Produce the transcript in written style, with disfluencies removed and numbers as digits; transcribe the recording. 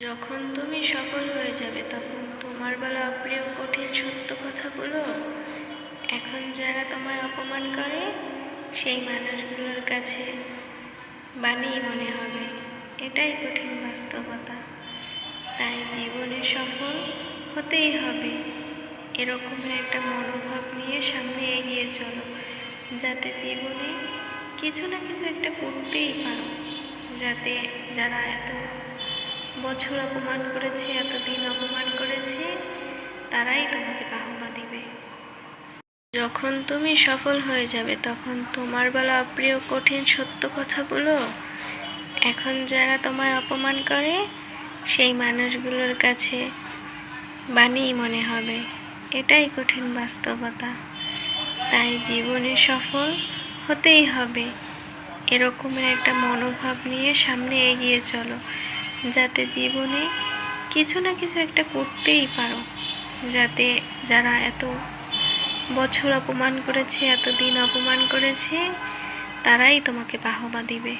যখন তুমি সফল হয়ে যাবে তখন তোমার বলা অপ্রিয় কঠিন সত্য কথাগুলো এখন যারা তোমায় অপমান করে সেই মানুষগুলোর কাছে বানিয়ে মনে হবে। এটাই কঠিন বাস্তবতা। তাই জীবনে সফল হতেই হবে এরকমের একটা মনোভাব নিয়ে সামনে এগিয়ে চলো, যাতে জীবনে কিছু না কিছু একটা করতেই পারো, যাতে যারা এত বছর অপমান করেছে, এতদিন অপমান করেছে, তারাই তোমাকে বাহবা দিবে। যখন তুমি সফল হয়ে যাবে তখন তোমার বলা অপ্রিয় কঠিন সত্য কথাগুলো এখন যারা তোমায় অপমান করে সেই মানুষগুলোর কাছে বানিয়ে মনে হবে। এটাই কঠিন বাস্তবতা। তাই জীবনে সফল হতেই হবে এরকমের একটা মনোভাব নিয়ে সামনে এগিয়ে চলো, যাতে জীবনে কিছু না কিছু একটা করতেই পারো, যাতে যারা এত বছর অপমান করেছে, এতদিন অপমান করেছে, তারাই তোমাকে বাহবা দিবে।